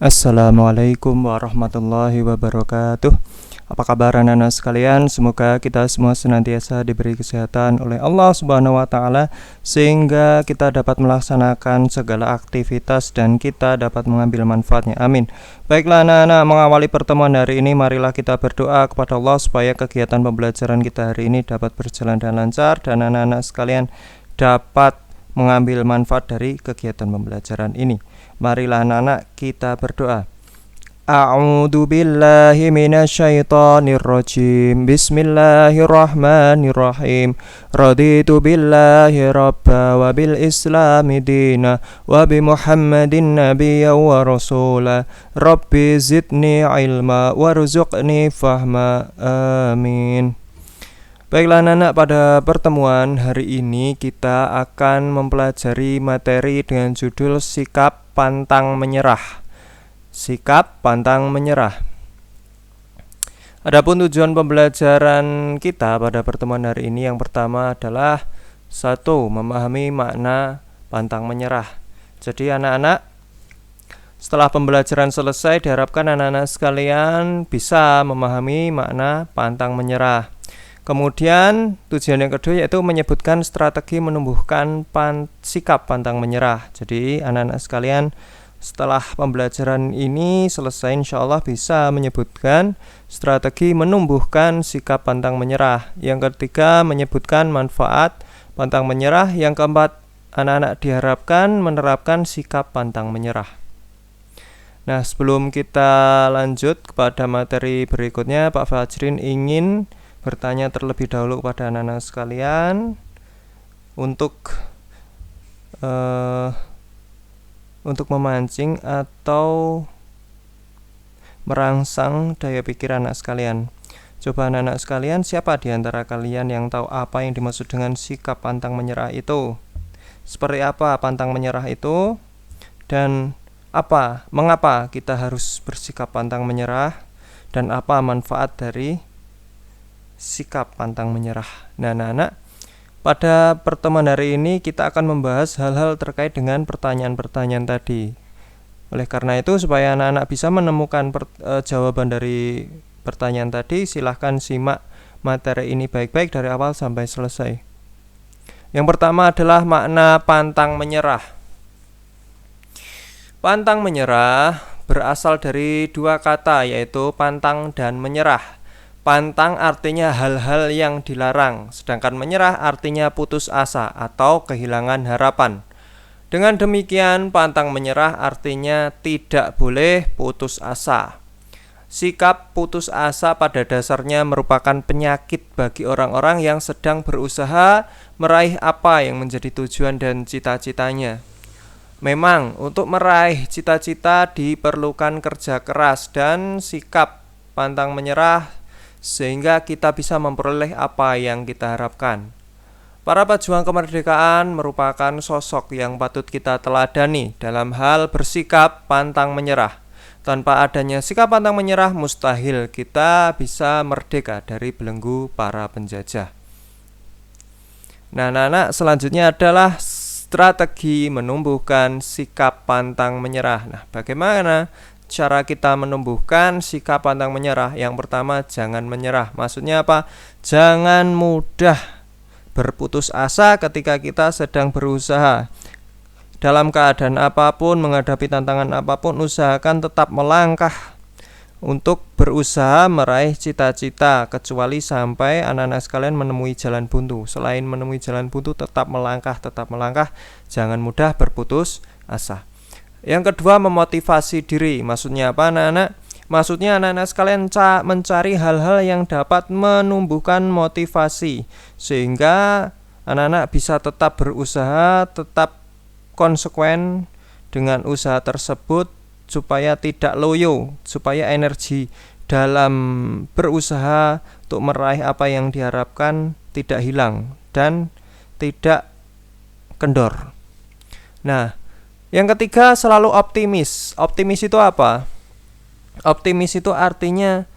Assalamualaikum warahmatullahi wabarakatuh. Apa kabar anak-anak sekalian? Semoga kita semua senantiasa diberi kesehatan oleh Allah Subhanahu wa taala sehingga kita dapat melaksanakan segala aktivitas dan kita dapat mengambil manfaatnya. Amin. Baiklah anak-anak, mengawali pertemuan hari ini marilah kita berdoa kepada Allah supaya kegiatan pembelajaran kita hari ini dapat berjalan dengan lancar dan anak-anak sekalian dapat mengambil manfaat dari kegiatan pembelajaran ini. Marilah anak-anak kita berdoa. A'udzu billahi minasyaitonir rajim. Bismillahirrahmanirrahim. Raditu billahi rabba wa bil islami dina wa bi Muhammadin nabiyya wa rasula. Rabbi zidni ilma warzuqni fahma. Amin. Baiklah anak-anak, pada pertemuan hari ini kita akan mempelajari materi dengan judul sikap pantang menyerah. Sikap pantang menyerah. Adapun tujuan pembelajaran kita pada pertemuan hari ini yang pertama adalah 1. Memahami makna pantang menyerah. Jadi anak-anak, setelah pembelajaran selesai diharapkan anak-anak sekalian bisa memahami makna pantang menyerah. Kemudian tujuan yang kedua yaitu menyebutkan strategi menumbuhkan sikap pantang menyerah. Jadi anak-anak sekalian setelah pembelajaran ini selesai insya Allah bisa menyebutkan strategi menumbuhkan sikap pantang menyerah. Yang ketiga menyebutkan manfaat pantang menyerah. Yang keempat anak-anak diharapkan menerapkan sikap pantang menyerah. Nah, sebelum kita lanjut kepada materi berikutnya, Pak Fajrin ingin bertanya terlebih dahulu kepada anak-anak sekalian untuk memancing atau merangsang daya pikir anak sekalian. Coba anak-anak sekalian, siapa di antara kalian yang tahu apa yang dimaksud dengan sikap pantang menyerah itu? Seperti apa pantang menyerah itu? Dan mengapa kita harus bersikap pantang menyerah? Dan apa manfaat dari sikap pantang menyerah? Nah, anak-anak, pada pertemuan hari ini kita akan membahas hal-hal terkait dengan pertanyaan-pertanyaan tadi. Oleh karena itu, supaya anak-anak bisa menemukan jawaban dari pertanyaan tadi, silahkan simak materi ini baik-baik dari awal sampai selesai. Yang pertama adalah makna pantang menyerah. Pantang menyerah berasal dari dua kata, yaitu pantang dan menyerah. Pantang artinya hal-hal yang dilarang, sedangkan menyerah artinya putus asa atau kehilangan harapan. Dengan demikian, pantang menyerah artinya tidak boleh putus asa. Sikap putus asa pada dasarnya merupakan penyakit bagi orang-orang yang sedang berusaha meraih apa yang menjadi tujuan dan cita-citanya. Memang, untuk meraih cita-cita diperlukan kerja keras dan sikap pantang menyerah sehingga kita bisa memperoleh apa yang kita harapkan. Para pejuang kemerdekaan merupakan sosok yang patut kita teladani dalam hal bersikap pantang menyerah. Tanpa adanya sikap pantang menyerah, mustahil kita bisa merdeka dari belenggu para penjajah. Nah, anak-anak, selanjutnya adalah strategi menumbuhkan sikap pantang menyerah. Nah, bagaimana cara kita menumbuhkan sikap pantang menyerah? Yang pertama, jangan menyerah. Maksudnya apa? Jangan mudah berputus asa ketika kita sedang berusaha. Dalam keadaan apapun, menghadapi tantangan apapun, usahakan tetap melangkah untuk berusaha meraih cita-cita, kecuali sampai anak-anak sekalian menemui jalan buntu. Selain menemui jalan buntu, tetap melangkah, jangan mudah berputus asa. Yang kedua, memotivasi diri. Maksudnya apa, anak-anak? Maksudnya anak-anak sekalian mencari hal-hal yang dapat menumbuhkan motivasi sehingga anak-anak bisa tetap berusaha, tetap konsekuen dengan usaha tersebut supaya tidak loyo, supaya energi dalam berusaha untuk meraih apa yang diharapkan tidak hilang dan tidak kendor. Nah, yang ketiga, selalu optimis. Optimis itu apa? Optimis itu artinya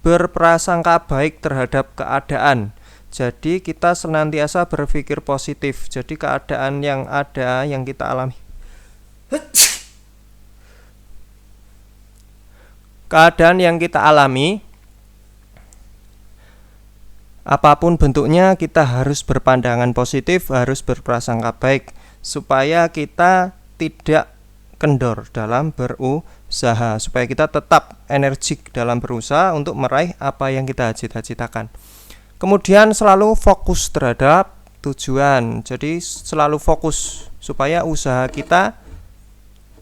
berprasangka baik terhadap keadaan. Jadi kita senantiasa berpikir positif. Jadi keadaan yang ada, yang kita alami keadaan yang kita alami, apapun bentuknya, kita harus berpandangan positif, harus berprasangka baik, supaya kita tidak kendor dalam berusaha, supaya kita tetap energik dalam berusaha untuk meraih apa yang kita cita-citakan. Kemudian selalu fokus terhadap tujuan, jadi selalu fokus supaya usaha kita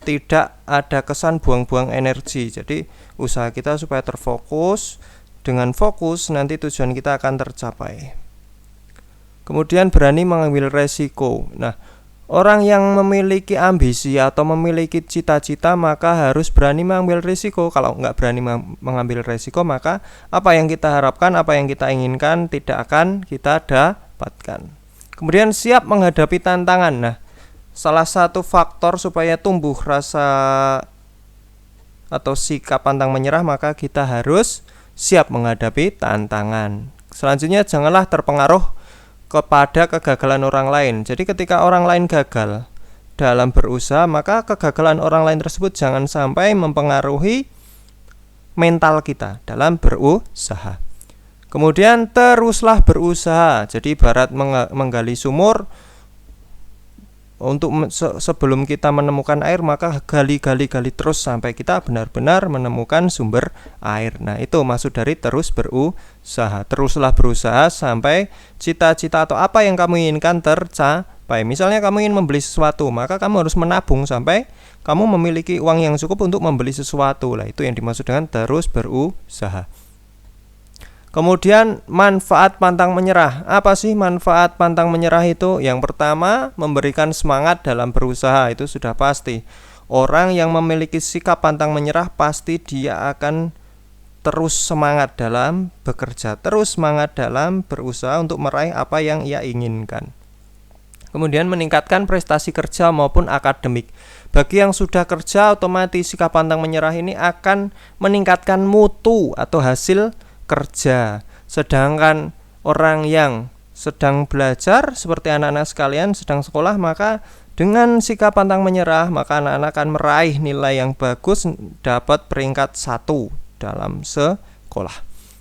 tidak ada kesan buang-buang energi. Jadi usaha kita supaya terfokus, dengan fokus nanti tujuan kita akan tercapai. Kemudian berani mengambil resiko. Nah, orang yang memiliki ambisi atau memiliki cita-cita maka harus berani mengambil risiko. Kalau nggak berani mengambil risiko, maka apa yang kita harapkan, apa yang kita inginkan tidak akan kita dapatkan. Kemudian siap menghadapi tantangan. Nah, salah satu faktor supaya tumbuh rasa atau sikap pantang menyerah, maka kita harus siap menghadapi tantangan. Selanjutnya, janganlah terpengaruh kepada kegagalan orang lain. Jadi ketika orang lain gagal dalam berusaha, maka kegagalan orang lain tersebut jangan sampai mempengaruhi mental kita dalam berusaha. Kemudian teruslah berusaha. Jadi ibarat menggali sumur, untuk sebelum kita menemukan air, maka gali terus sampai kita benar-benar menemukan sumber air. Nah, itu maksud dari terus berusaha. Teruslah berusaha sampai cita-cita atau apa yang kamu inginkan tercapai. Misalnya kamu ingin membeli sesuatu, maka kamu harus menabung sampai kamu memiliki uang yang cukup untuk membeli sesuatu. Lah, itu yang dimaksud dengan terus berusaha. Kemudian manfaat pantang menyerah. Apa sih manfaat pantang menyerah itu? Yang pertama, memberikan semangat dalam berusaha, itu sudah pasti. Orang yang memiliki sikap pantang menyerah pasti dia akan terus semangat dalam bekerja, terus semangat dalam berusaha untuk meraih apa yang ia inginkan. Kemudian meningkatkan prestasi kerja maupun akademik. Bagi yang sudah kerja, otomatis sikap pantang menyerah ini akan meningkatkan mutu atau hasil kerja. Sedangkan orang yang sedang belajar seperti anak-anak sekalian sedang sekolah, maka dengan sikap pantang menyerah maka anak-anak akan meraih nilai yang bagus, dapat peringkat 1 dalam sekolah.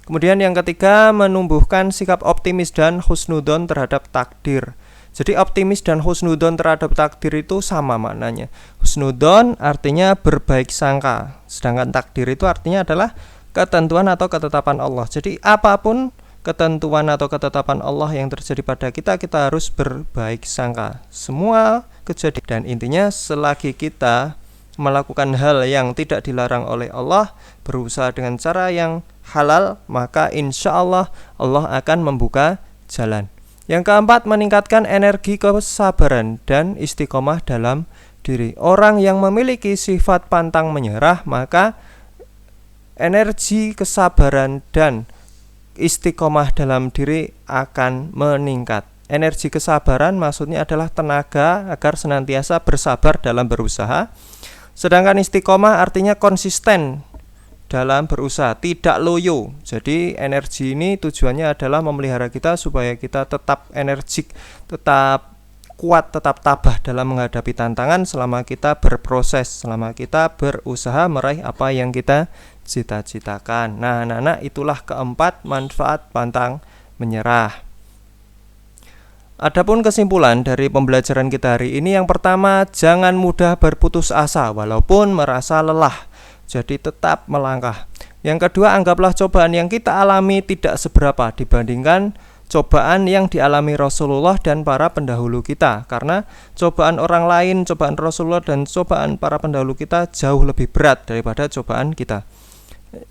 Kemudian yang ketiga, menumbuhkan sikap optimis dan husnudon terhadap takdir. Jadi optimis dan husnudon terhadap takdir itu sama maknanya. Husnudon artinya berbaik sangka, sedangkan takdir itu artinya adalah ketentuan atau ketetapan Allah. Jadi apapun ketentuan atau ketetapan Allah yang terjadi pada kita, kita harus berbaik sangka. Semua kejadian, dan intinya selagi kita melakukan hal yang tidak dilarang oleh Allah, berusaha dengan cara yang halal, maka insya Allah Allah akan membuka jalan. Yang keempat, meningkatkan energi kesabaran dan istiqomah dalam diri. Orang yang memiliki sifat pantang menyerah, maka energi kesabaran dan istiqomah dalam diri akan meningkat. Energi kesabaran maksudnya adalah tenaga agar senantiasa bersabar dalam berusaha. Sedangkan istiqomah artinya konsisten dalam berusaha, tidak loyo. Jadi energi ini tujuannya adalah memelihara kita supaya kita tetap energik, tetap kuat, tetap tabah dalam menghadapi tantangan selama kita berproses, selama kita berusaha meraih apa yang kita cita-citakan. Nah, anak-anak, itulah keempat manfaat pantang menyerah. Adapun kesimpulan dari pembelajaran kita hari ini, yang pertama, jangan mudah berputus asa walaupun merasa lelah. Jadi tetap melangkah. Yang kedua, anggaplah cobaan yang kita alami tidak seberapa dibandingkan cobaan yang dialami Rasulullah dan para pendahulu kita. Karena cobaan orang lain, cobaan Rasulullah dan cobaan para pendahulu kita jauh lebih berat daripada cobaan kita.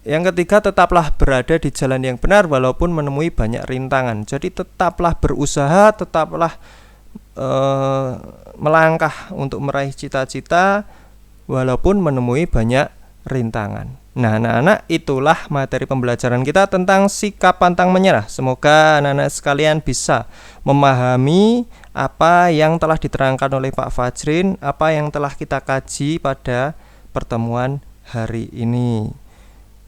Yang ketiga, tetaplah berada di jalan yang benar walaupun menemui banyak rintangan. Jadi tetaplah berusaha, tetaplah melangkah untuk meraih cita-cita walaupun menemui banyak rintangan. Nah, anak-anak, itulah materi pembelajaran kita tentang sikap pantang menyerah. Semoga anak-anak sekalian bisa memahami apa yang telah diterangkan oleh Pak Fajrin, apa yang telah kita kaji pada pertemuan hari ini.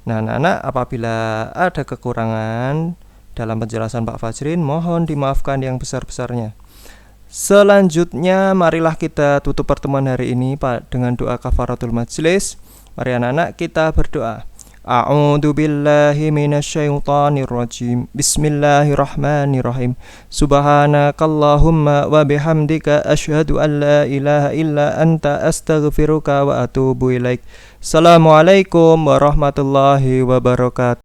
Nah, anak-anak, apabila ada kekurangan dalam penjelasan Pak Fajrin, mohon dimaafkan yang besar-besarnya. Selanjutnya, marilah kita tutup pertemuan hari ini dengan doa kafaratul majlis. Mari anak-anak kita berdoa. A'udzu billahi minasyaitonir rajim. Bismillahirrahmanirrahim. Subhanakallahumma wa bihamdika asyhadu an la ilaha illa anta astaghfiruka wa atubu ilaik. Assalamualaikum warahmatullahi wabarakatuh.